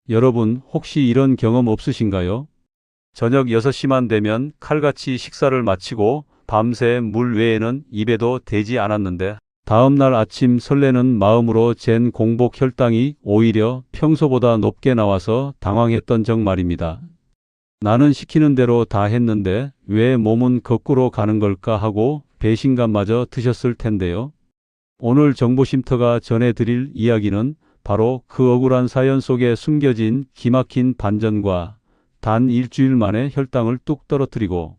여러분, 혹시 이런 경험 없으신가요? 저녁 6시만 되면 칼같이 식사를 마치고 밤새 물 외에는 입에도 대지 않았는데 다음날 아침 설레는 마음으로 잰 공복 혈당이 오히려 평소보다 높게 나와서 당황했던 적 말입니다. 나는 시키는 대로 다 했는데 왜 몸은 거꾸로 가는 걸까 하고 배신감마저 드셨을 텐데요. 오늘 정보쉼터가 전해드릴 이야기는 바로 그 억울한 사연 속에 숨겨진 기막힌 반전과 단 일주일 만에 혈당을 뚝 떨어뜨리고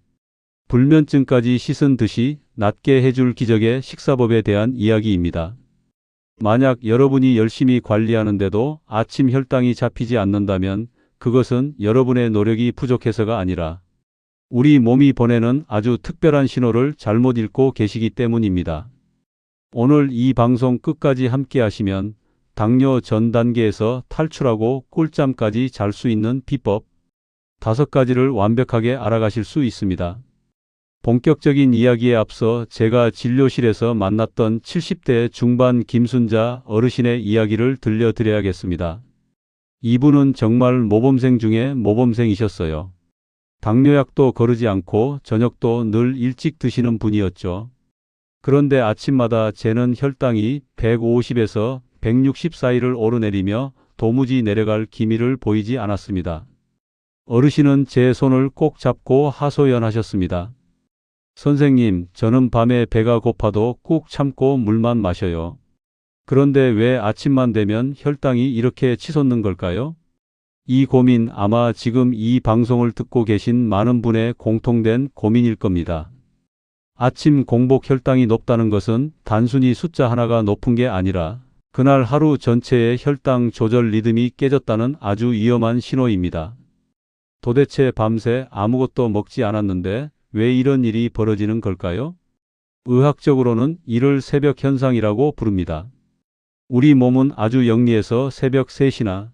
불면증까지 씻은 듯이 낫게 해줄 기적의 식사법에 대한 이야기입니다. 만약 여러분이 열심히 관리하는데도 아침 혈당이 잡히지 않는다면 그것은 여러분의 노력이 부족해서가 아니라 우리 몸이 보내는 아주 특별한 신호를 잘못 읽고 계시기 때문입니다. 오늘 이 방송 끝까지 함께 하시면 당뇨 전 단계에서 탈출하고 꿀잠까지 잘 수 있는 비법 5가지를 완벽하게 알아가실 수 있습니다. 본격적인 이야기에 앞서 제가 진료실에서 만났던 70대 중반 김순자 어르신의 이야기를 들려드려야겠습니다. 이분은 정말 모범생 중에 모범생이셨어요. 당뇨약도 거르지 않고 저녁도 늘 일찍 드시는 분이었죠. 그런데 아침마다 재는 혈당이 150에서 160 사이를 오르내리며 도무지 내려갈 기미를 보이지 않았습니다. 어르신은 제 손을 꼭 잡고 하소연하셨습니다. 선생님, 저는 밤에 배가 고파도 꾹 참고 물만 마셔요. 그런데 왜 아침만 되면 혈당이 이렇게 치솟는 걸까요? 이 고민 아마 지금 이 방송을 듣고 계신 많은 분의 공통된 고민일 겁니다. 아침 공복 혈당이 높다는 것은 단순히 숫자 하나가 높은 게 아니라 그날 하루 전체의 혈당 조절 리듬이 깨졌다는 아주 위험한 신호입니다. 도대체 밤새 아무것도 먹지 않았는데 왜 이런 일이 벌어지는 걸까요? 의학적으로는 이를 새벽 현상이라고 부릅니다. 우리 몸은 아주 영리해서 새벽 3시나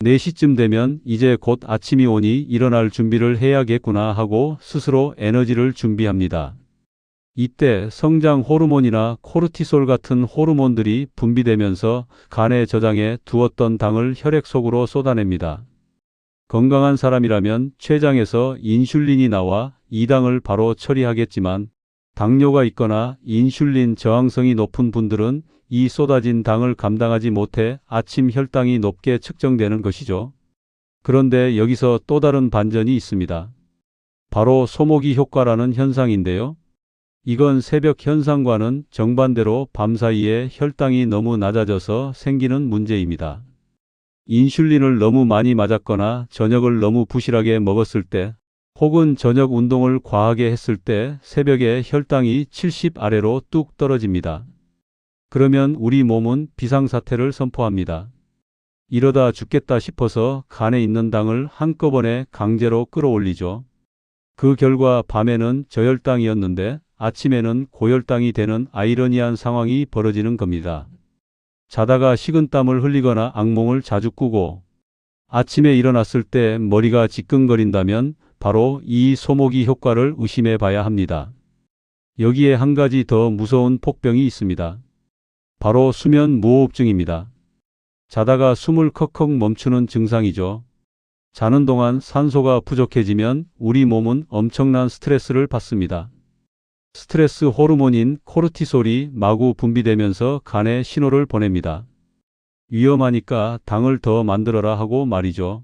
4시쯤 되면 이제 곧 아침이 오니 일어날 준비를 해야겠구나 하고 스스로 에너지를 준비합니다. 이때 성장 호르몬이나 코르티솔 같은 호르몬들이 분비되면서 간에 저장해 두었던 당을 혈액 속으로 쏟아냅니다. 건강한 사람이라면 췌장에서 인슐린이 나와 이 당을 바로 처리하겠지만 당뇨가 있거나 인슐린 저항성이 높은 분들은 이 쏟아진 당을 감당하지 못해 아침 혈당이 높게 측정되는 것이죠. 그런데 여기서 또 다른 반전이 있습니다. 바로 소모기 효과라는 현상인데요. 이건 새벽 현상과는 정반대로 밤사이에 혈당이 너무 낮아져서 생기는 문제입니다. 인슐린을 너무 많이 맞았거나 저녁을 너무 부실하게 먹었을 때 혹은 저녁 운동을 과하게 했을 때 새벽에 혈당이 70 아래로 뚝 떨어집니다. 그러면 우리 몸은 비상사태를 선포합니다. 이러다 죽겠다 싶어서 간에 있는 당을 한꺼번에 강제로 끌어올리죠. 그 결과 밤에는 저혈당이었는데 아침에는 고혈당이 되는 아이러니한 상황이 벌어지는 겁니다. 자다가 식은땀을 흘리거나 악몽을 자주 꾸고 아침에 일어났을 때 머리가 지끈거린다면 바로 이 소모기 효과를 의심해 봐야 합니다. 여기에 한 가지 더 무서운 폭병이 있습니다. 바로 수면 무호흡증입니다. 자다가 숨을 컥컥 멈추는 증상이죠. 자는 동안 산소가 부족해지면 우리 몸은 엄청난 스트레스를 받습니다. 스트레스 호르몬인 코르티솔이 마구 분비되면서 간에 신호를 보냅니다. 위험하니까 당을 더 만들어라 하고 말이죠.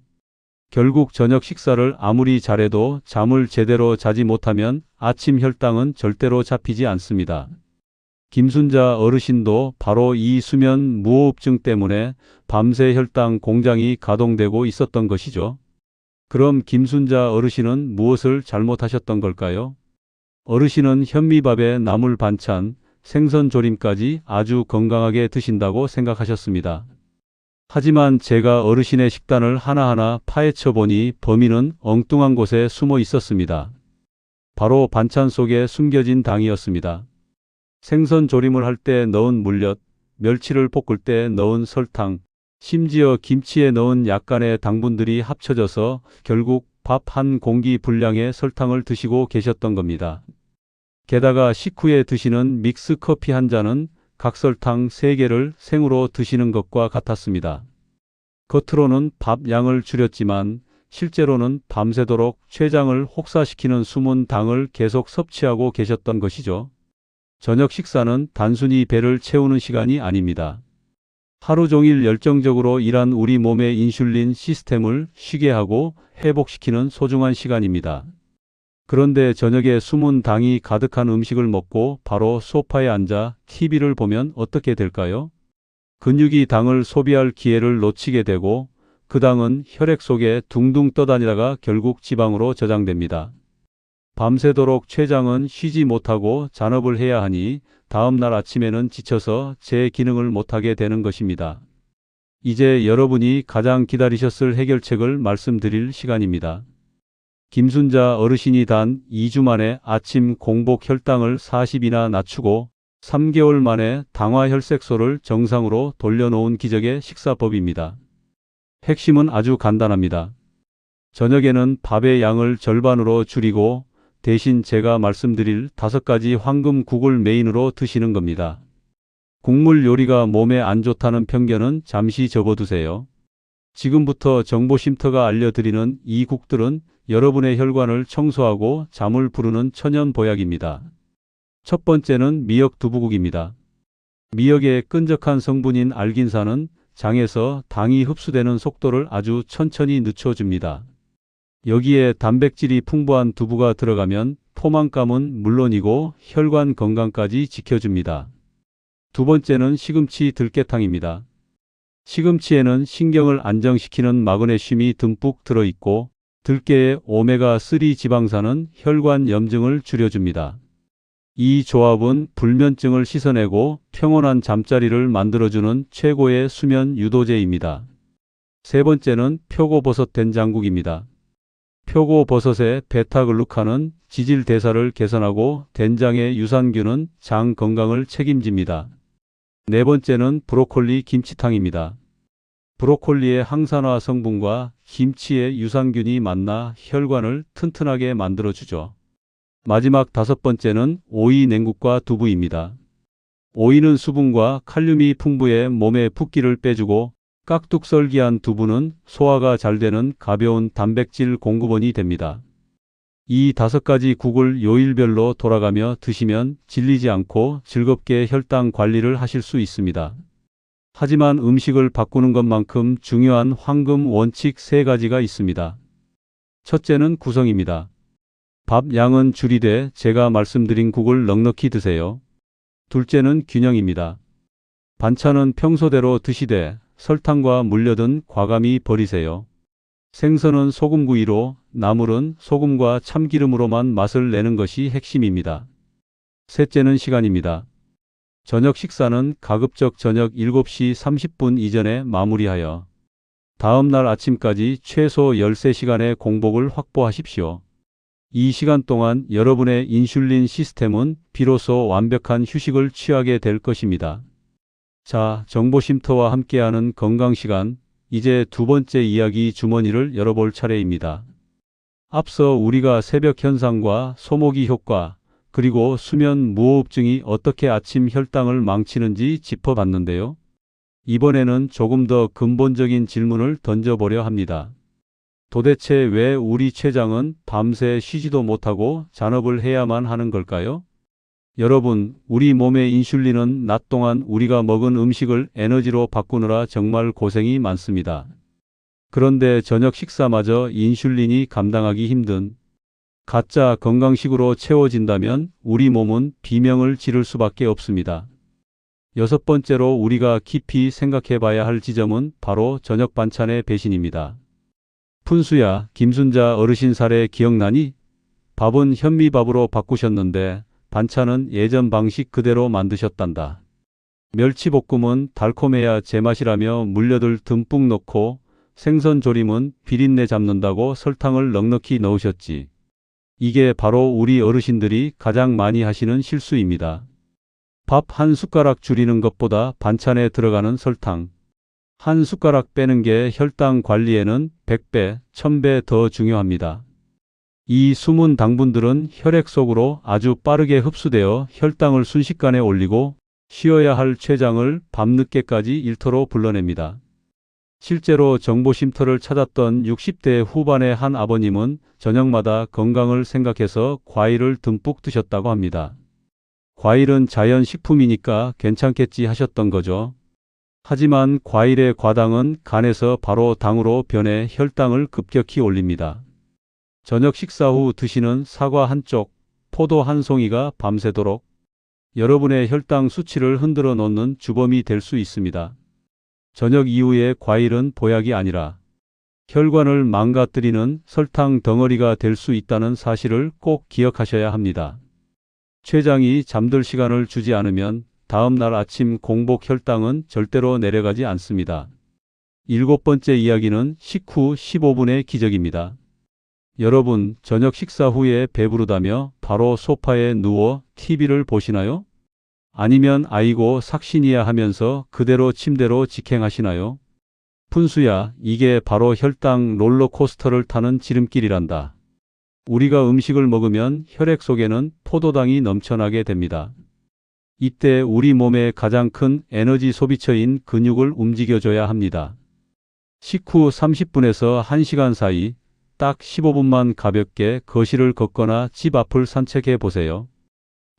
결국 저녁 식사를 아무리 잘해도 잠을 제대로 자지 못하면 아침 혈당은 절대로 잡히지 않습니다. 김순자 어르신도 바로 이 수면 무호흡증 때문에 밤새 혈당 공장이 가동되고 있었던 것이죠. 그럼 김순자 어르신은 무엇을 잘못하셨던 걸까요? 어르신은 현미밥에 나물 반찬, 생선 조림까지 아주 건강하게 드신다고 생각하셨습니다. 하지만 제가 어르신의 식단을 하나하나 파헤쳐 보니 범인은 엉뚱한 곳에 숨어 있었습니다. 바로 반찬 속에 숨겨진 당이었습니다. 생선 조림을 할 때 넣은 물엿, 멸치를 볶을 때 넣은 설탕, 심지어 김치에 넣은 약간의 당분들이 합쳐져서 결국 밥 한 공기 분량의 설탕을 드시고 계셨던 겁니다. 게다가 식후에 드시는 믹스 커피 한 잔은 각설탕 3개를 생으로 드시는 것과 같았습니다. 겉으로는 밥 양을 줄였지만 실제로는 밤새도록 췌장을 혹사시키는 숨은 당을 계속 섭취하고 계셨던 것이죠. 저녁 식사는 단순히 배를 채우는 시간이 아닙니다. 하루 종일 열정적으로 일한 우리 몸의 인슐린 시스템을 쉬게 하고 회복시키는 소중한 시간입니다. 그런데 저녁에 숨은 당이 가득한 음식을 먹고 바로 소파에 앉아 TV를 보면 어떻게 될까요? 근육이 당을 소비할 기회를 놓치게 되고 그 당은 혈액 속에 둥둥 떠다니다가 결국 지방으로 저장됩니다. 밤새도록 췌장은 쉬지 못하고 잔업을 해야 하니 다음 날 아침에는 지쳐서 제 기능을 못하게 되는 것입니다. 이제 여러분이 가장 기다리셨을 해결책을 말씀드릴 시간입니다. 김순자 어르신이 단 2주 만에 아침 공복 혈당을 40이나 낮추고 3개월 만에 당화혈색소를 정상으로 돌려놓은 기적의 식사법입니다. 핵심은 아주 간단합니다. 저녁에는 밥의 양을 절반으로 줄이고 대신 제가 말씀드릴 5가지 황금국을 메인으로 드시는 겁니다. 국물 요리가 몸에 안 좋다는 편견은 잠시 접어두세요. 지금부터 정보쉼터가 알려드리는 이 국들은 여러분의 혈관을 청소하고 잠을 부르는 천연 보약입니다. 첫 번째는 미역 두부국입니다. 미역의 끈적한 성분인 알긴산은 장에서 당이 흡수되는 속도를 아주 천천히 늦춰줍니다. 여기에 단백질이 풍부한 두부가 들어가면 포만감은 물론이고 혈관 건강까지 지켜줍니다. 두 번째는 시금치 들깨탕입니다. 시금치에는 신경을 안정시키는 마그네슘이 듬뿍 들어있고 들깨의 오메가3 지방산은 혈관 염증을 줄여줍니다. 이 조합은 불면증을 씻어내고 평온한 잠자리를 만들어주는 최고의 수면 유도제입니다. 세 번째는 표고버섯 된장국입니다. 표고버섯의 베타글루칸은 지질 대사를 개선하고 된장의 유산균은 장 건강을 책임집니다. 네 번째는 브로콜리 김치탕입니다. 브로콜리의 항산화 성분과 김치의 유산균이 만나 혈관을 튼튼하게 만들어주죠. 마지막 5번째는 오이 냉국과 두부입니다. 오이는 수분과 칼륨이 풍부해 몸의 붓기를 빼주고 깍둑썰기한 두부는 소화가 잘 되는 가벼운 단백질 공급원이 됩니다. 이 5가지 국을 요일별로 돌아가며 드시면 질리지 않고 즐겁게 혈당 관리를 하실 수 있습니다. 하지만 음식을 바꾸는 것만큼 중요한 황금 원칙 3가지가 있습니다. 첫째는 구성입니다. 밥 양은 줄이되 제가 말씀드린 국을 넉넉히 드세요. 둘째는 균형입니다. 반찬은 평소대로 드시되 설탕과 물엿은 과감히 버리세요. 생선은 소금구이로, 나물은 소금과 참기름으로만 맛을 내는 것이 핵심입니다. 셋째는 시간입니다. 저녁 식사는 가급적 저녁 7시 30분 이전에 마무리하여 다음 날 아침까지 최소 13시간의 공복을 확보하십시오. 이 시간 동안 여러분의 인슐린 시스템은 비로소 완벽한 휴식을 취하게 될 것입니다. 자, 정보쉼터와 함께하는 건강시간, 이제 두 번째 이야기 주머니를 열어볼 차례입니다. 앞서 우리가 새벽 현상과 소모기 효과, 그리고 수면 무호흡증이 어떻게 아침 혈당을 망치는지 짚어봤는데요. 이번에는 조금 더 근본적인 질문을 던져보려 합니다. 도대체 왜 우리 췌장은 밤새 쉬지도 못하고 잔업을 해야만 하는 걸까요? 여러분, 우리 몸의 인슐린은 낮 동안 우리가 먹은 음식을 에너지로 바꾸느라 정말 고생이 많습니다. 그런데 저녁 식사마저 인슐린이 감당하기 힘든 가짜 건강식으로 채워진다면 우리 몸은 비명을 지를 수밖에 없습니다. 6번째로 우리가 깊이 생각해 봐야 할 지점은 바로 저녁 반찬의 배신입니다. 푼수야, 김순자 어르신 사례 기억나니? 밥은 현미밥으로 바꾸셨는데 반찬은 예전 방식 그대로 만드셨단다. 멸치볶음은 달콤해야 제맛이라며 물엿을 듬뿍 넣고 생선조림은 비린내 잡는다고 설탕을 넉넉히 넣으셨지. 이게 바로 우리 어르신들이 가장 많이 하시는 실수입니다. 밥 한 숟가락 줄이는 것보다 반찬에 들어가는 설탕 한 숟가락 빼는 게 혈당 관리에는 100배, 1000배 더 중요합니다. 이 숨은 당분들은 혈액 속으로 아주 빠르게 흡수되어 혈당을 순식간에 올리고 쉬어야 할 췌장을 밤늦게까지 일터로 불러냅니다. 실제로 정보쉼터를 찾았던 60대 후반의 한 아버님은 저녁마다 건강을 생각해서 과일을 듬뿍 드셨다고 합니다. 과일은 자연식품이니까 괜찮겠지 하셨던 거죠. 하지만 과일의 과당은 간에서 바로 당으로 변해 혈당을 급격히 올립니다. 저녁 식사 후 드시는 사과 한 쪽, 포도 한 송이가 밤새도록 여러분의 혈당 수치를 흔들어 놓는 주범이 될 수 있습니다. 저녁 이후의 과일은 보약이 아니라 혈관을 망가뜨리는 설탕 덩어리가 될 수 있다는 사실을 꼭 기억하셔야 합니다. 췌장이 잠들 시간을 주지 않으면 다음 날 아침 공복 혈당은 절대로 내려가지 않습니다. 7번째 이야기는 식후 15분의 기적입니다. 여러분, 저녁 식사 후에 배부르다며 바로 소파에 누워 TV를 보시나요? 아니면 아이고 삭신이야 하면서 그대로 침대로 직행하시나요? 푼수야, 이게 바로 혈당 롤러코스터를 타는 지름길이란다. 우리가 음식을 먹으면 혈액 속에는 포도당이 넘쳐나게 됩니다. 이때 우리 몸의 가장 큰 에너지 소비처인 근육을 움직여줘야 합니다. 식후 30분에서 1시간 사이 딱 15분만 가볍게 거실을 걷거나 집 앞을 산책해 보세요.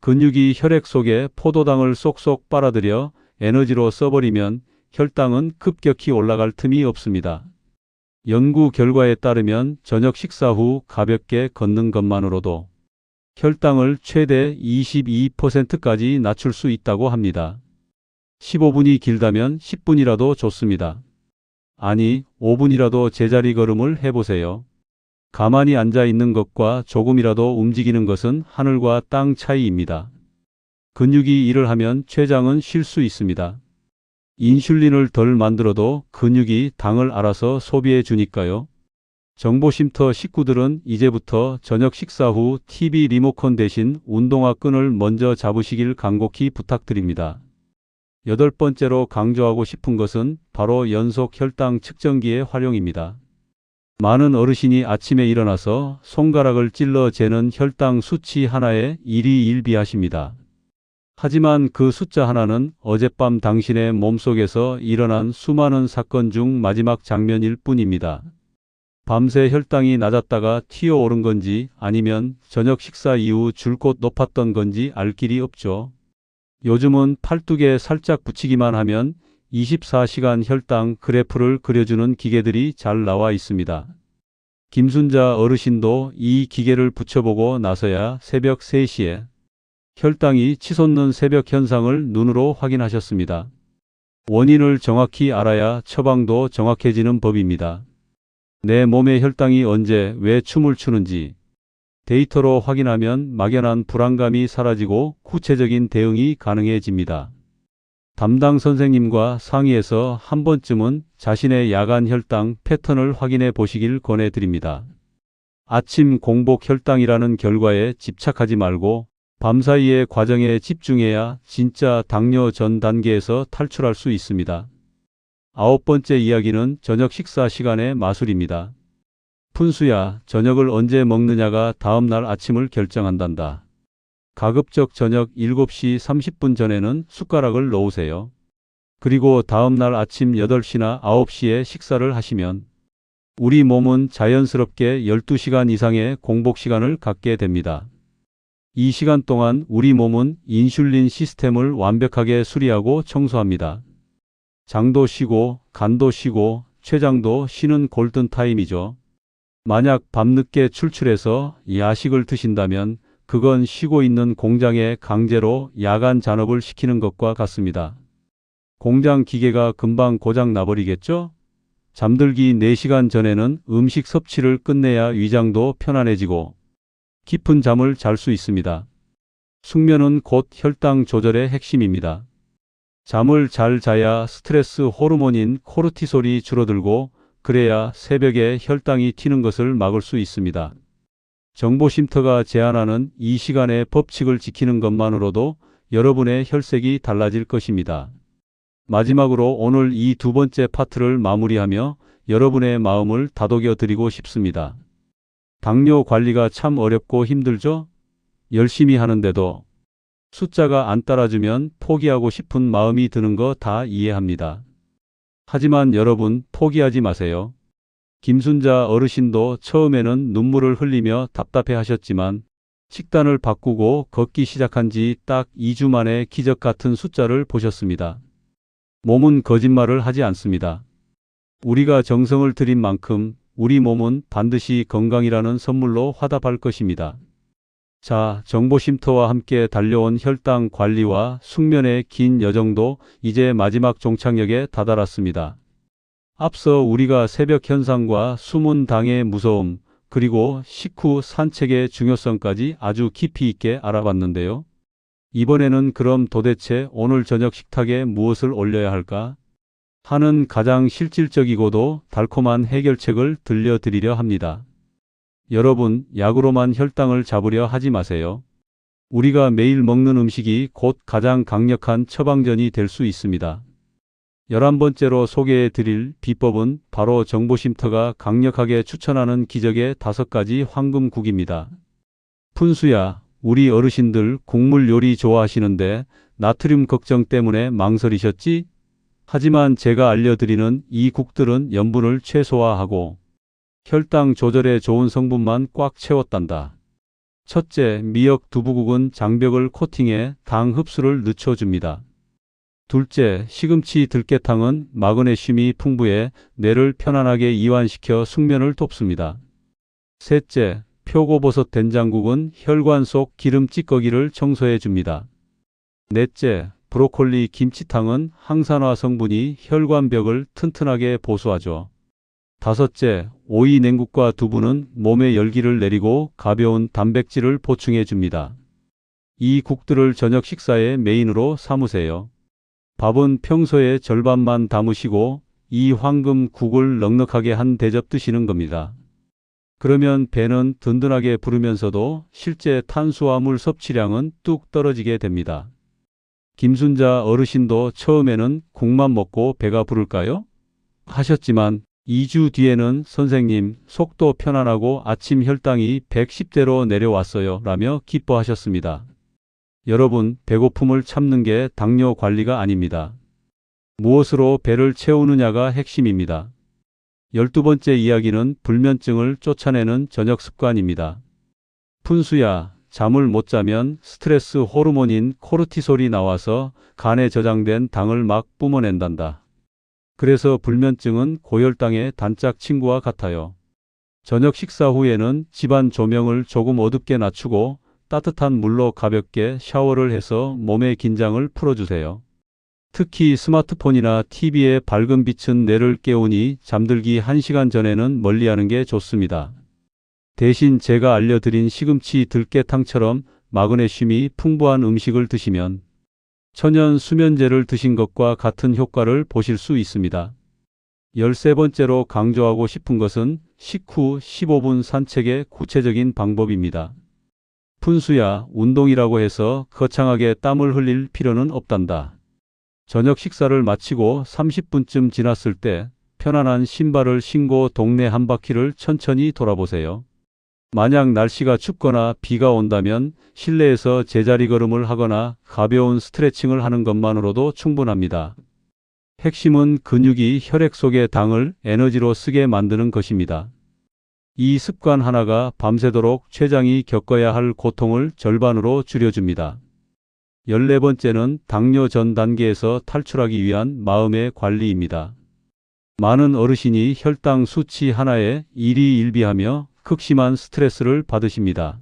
근육이 혈액 속에 포도당을 쏙쏙 빨아들여 에너지로 써버리면 혈당은 급격히 올라갈 틈이 없습니다. 연구 결과에 따르면 저녁 식사 후 가볍게 걷는 것만으로도 혈당을 최대 22%까지 낮출 수 있다고 합니다. 15분이 길다면 10분이라도 좋습니다. 아니, 5분이라도 제자리 걸음을 해보세요. 가만히 앉아 있는 것과 조금이라도 움직이는 것은 하늘과 땅 차이입니다. 근육이 일을 하면 췌장은 쉴 수 있습니다. 인슐린을 덜 만들어도 근육이 당을 알아서 소비해 주니까요. 정보쉼터 식구들은 이제부터 저녁 식사 후 TV 리모컨 대신 운동화 끈을 먼저 잡으시길 간곡히 부탁드립니다. 8번째로 강조하고 싶은 것은 바로 연속 혈당 측정기의 활용입니다. 많은 어르신이 아침에 일어나서 손가락을 찔러 재는 혈당 수치 하나에 일희일비하십니다. 하지만 그 숫자 하나는 어젯밤 당신의 몸속에서 일어난 수많은 사건 중 마지막 장면일 뿐입니다. 밤새 혈당이 낮았다가 튀어오른 건지 아니면 저녁 식사 이후 줄곧 높았던 건지 알 길이 없죠. 요즘은 팔뚝에 살짝 붙이기만 하면 24시간 혈당 그래프를 그려주는 기계들이 잘 나와 있습니다. 김순자 어르신도 이 기계를 붙여보고 나서야 새벽 3시에 혈당이 치솟는 새벽 현상을 눈으로 확인하셨습니다. 원인을 정확히 알아야 처방도 정확해지는 법입니다. 내 몸의 혈당이 언제 왜 춤을 추는지 데이터로 확인하면 막연한 불안감이 사라지고 구체적인 대응이 가능해집니다. 담당 선생님과 상의해서 한 번쯤은 자신의 야간 혈당 패턴을 확인해 보시길 권해드립니다. 아침 공복 혈당이라는 결과에 집착하지 말고 밤사이의 과정에 집중해야 진짜 당뇨 전 단계에서 탈출할 수 있습니다. 9번째 이야기는 저녁 식사 시간의 마술입니다. 푼수야, 저녁을 언제 먹느냐가 다음날 아침을 결정한단다. 가급적 저녁 7시 30분 전에는 숟가락을 놓으세요. 그리고 다음날 아침 8시나 9시에 식사를 하시면 우리 몸은 자연스럽게 12시간 이상의 공복 시간을 갖게 됩니다. 이 시간 동안 우리 몸은 인슐린 시스템을 완벽하게 수리하고 청소합니다. 장도 쉬고 간도 쉬고 췌장도 쉬는 골든타임이죠. 만약 밤늦게 출출해서 야식을 드신다면 그건 쉬고 있는 공장에 강제로 야간 잔업을 시키는 것과 같습니다. 공장 기계가 금방 고장 나버리겠죠? 잠들기 4시간 전에는 음식 섭취를 끝내야 위장도 편안해지고 깊은 잠을 잘 수 있습니다. 숙면은 곧 혈당 조절의 핵심입니다. 잠을 잘 자야 스트레스 호르몬인 코르티솔이 줄어들고 그래야 새벽에 혈당이 튀는 것을 막을 수 있습니다. 정보쉼터가 제안하는 이 시간의 법칙을 지키는 것만으로도 여러분의 혈색이 달라질 것입니다. 마지막으로 오늘 이 2번째 파트를 마무리하며 여러분의 마음을 다독여 드리고 싶습니다. 당뇨 관리가 참 어렵고 힘들죠? 열심히 하는데도 숫자가 안 따라주면 포기하고 싶은 마음이 드는 거 다 이해합니다. 하지만 여러분 포기하지 마세요. 김순자 어르신도 처음에는 눈물을 흘리며 답답해 하셨지만 식단을 바꾸고 걷기 시작한 지 딱 2주 만에 기적 같은 숫자를 보셨습니다. 몸은 거짓말을 하지 않습니다. 우리가 정성을 들인 만큼 우리 몸은 반드시 건강이라는 선물로 화답할 것입니다. 자, 정보쉼터와 함께 달려온 혈당 관리와 숙면의 긴 여정도 이제 마지막 종착역에 다다랐습니다. 앞서 우리가 새벽 현상과 숨은 당의 무서움, 그리고 식후 산책의 중요성까지 아주 깊이 있게 알아봤는데요. 이번에는 그럼 도대체 오늘 저녁 식탁에 무엇을 올려야 할까 하는 가장 실질적이고도 달콤한 해결책을 들려드리려 합니다. 여러분, 약으로만 혈당을 잡으려 하지 마세요. 우리가 매일 먹는 음식이 곧 가장 강력한 처방전이 될 수 있습니다. 11번째로 소개해 드릴 비법은 바로 정보쉼터가 강력하게 추천하는 기적의 5가지 황금국입니다. 푼수야, 우리 어르신들 국물 요리 좋아하시는데 나트륨 걱정 때문에 망설이셨지? 하지만 제가 알려드리는 이 국들은 염분을 최소화하고 혈당 조절에 좋은 성분만 꽉 채웠단다. 첫째, 미역 두부국은 장벽을 코팅해 당 흡수를 늦춰줍니다. 둘째, 시금치 들깨탕은 마그네슘이 풍부해 뇌를 편안하게 이완시켜 숙면을 돕습니다. 셋째, 표고버섯 된장국은 혈관 속 기름 찌꺼기를 청소해 줍니다. 넷째, 브로콜리 김치탕은 항산화 성분이 혈관벽을 튼튼하게 보수하죠. 다섯째, 오이 냉국과 두부는 몸의 열기를 내리고 가벼운 단백질을 보충해 줍니다. 이 국들을 저녁 식사의 메인으로 삼으세요. 밥은 평소의 절반만 담으시고 이 황금 국을 넉넉하게 한 대접 드시는 겁니다. 그러면 배는 든든하게 부르면서도 실제 탄수화물 섭취량은 뚝 떨어지게 됩니다. 김순자 어르신도 처음에는 국만 먹고 배가 부를까요? 하셨지만 2주 뒤에는 선생님, 속도 편안하고 아침 혈당이 110대로 내려왔어요 라며 기뻐하셨습니다. 여러분, 배고픔을 참는 게 당뇨 관리가 아닙니다. 무엇으로 배를 채우느냐가 핵심입니다. 12번째 이야기는 불면증을 쫓아내는 저녁 습관입니다. 푼수야, 잠을 못 자면 스트레스 호르몬인 코르티솔이 나와서 간에 저장된 당을 막 뿜어낸단다. 그래서 불면증은 고혈당의 단짝 친구와 같아요. 저녁 식사 후에는 집안 조명을 조금 어둡게 낮추고 따뜻한 물로 가볍게 샤워를 해서 몸의 긴장을 풀어주세요. 특히 스마트폰이나 TV의 밝은 빛은 뇌를 깨우니 잠들기 1시간 전에는 멀리하는 게 좋습니다. 대신 제가 알려드린 시금치 들깨탕처럼 마그네슘이 풍부한 음식을 드시면 천연 수면제를 드신 것과 같은 효과를 보실 수 있습니다. 13번째로 강조하고 싶은 것은 식후 15분 산책의 구체적인 방법입니다. 푼수야, 운동이라고 해서 거창하게 땀을 흘릴 필요는 없단다. 저녁 식사를 마치고 30분쯤 지났을 때 편안한 신발을 신고 동네 한 바퀴를 천천히 돌아보세요. 만약 날씨가 춥거나 비가 온다면 실내에서 제자리 걸음을 하거나 가벼운 스트레칭을 하는 것만으로도 충분합니다. 핵심은 근육이 혈액 속의 당을 에너지로 쓰게 만드는 것입니다. 이 습관 하나가 밤새도록 췌장이 겪어야 할 고통을 절반으로 줄여줍니다. 14번째는 당뇨 전 단계에서 탈출하기 위한 마음의 관리입니다. 많은 어르신이 혈당 수치 하나에 일희일비하며 극심한 스트레스를 받으십니다.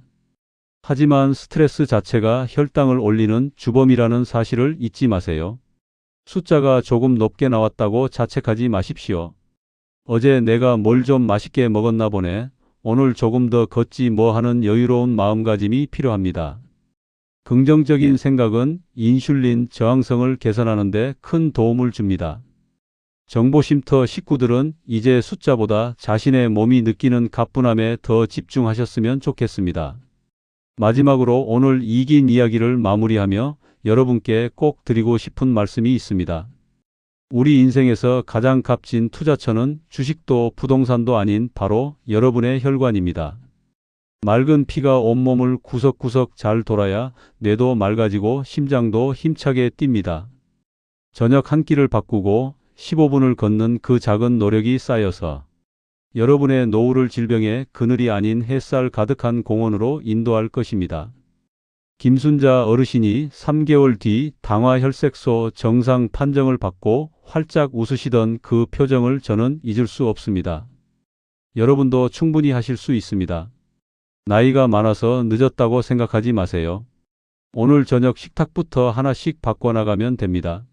하지만 스트레스 자체가 혈당을 올리는 주범이라는 사실을 잊지 마세요. 숫자가 조금 높게 나왔다고 자책하지 마십시오. 어제 내가 뭘 좀 맛있게 먹었나 보네. 오늘 조금 더 걷지 뭐 하는 여유로운 마음가짐이 필요합니다. 긍정적인 생각은 인슐린 저항성을 개선하는 데 큰 도움을 줍니다. 정보쉼터 식구들은 이제 숫자보다 자신의 몸이 느끼는 가뿐함에 더 집중하셨으면 좋겠습니다. 마지막으로 오늘 이 긴 이야기를 마무리하며 여러분께 꼭 드리고 싶은 말씀이 있습니다. 우리 인생에서 가장 값진 투자처는 주식도 부동산도 아닌 바로 여러분의 혈관입니다. 맑은 피가 온몸을 구석구석 잘 돌아야 뇌도 맑아지고 심장도 힘차게 뜁니다. 저녁 한 끼를 바꾸고 15분을 걷는 그 작은 노력이 쌓여서 여러분의 노후를 질병의 그늘이 아닌 햇살 가득한 공원으로 인도할 것입니다. 김순자 어르신이 3개월 뒤 당화혈색소 정상 판정을 받고 활짝 웃으시던 그 표정을 저는 잊을 수 없습니다. 여러분도 충분히 하실 수 있습니다. 나이가 많아서 늦었다고 생각하지 마세요. 오늘 저녁 식탁부터 하나씩 바꿔나가면 됩니다.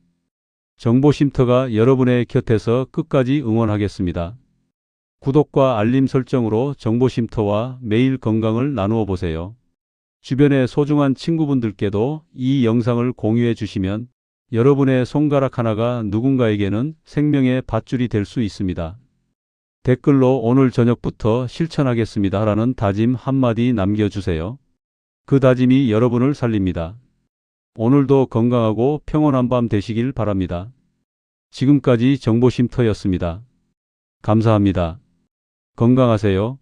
정보쉼터가 여러분의 곁에서 끝까지 응원하겠습니다. 구독과 알림 설정으로 정보쉼터와 매일 건강을 나누어 보세요. 주변의 소중한 친구분들께도 이 영상을 공유해 주시면 여러분의 손가락 하나가 누군가에게는 생명의 밧줄이 될 수 있습니다. 댓글로 오늘 저녁부터 실천하겠습니다 라는 다짐 한마디 남겨주세요. 그 다짐이 여러분을 살립니다. 오늘도 건강하고 평온한 밤 되시길 바랍니다. 지금까지 정보쉼터였습니다. 감사합니다. 건강하세요.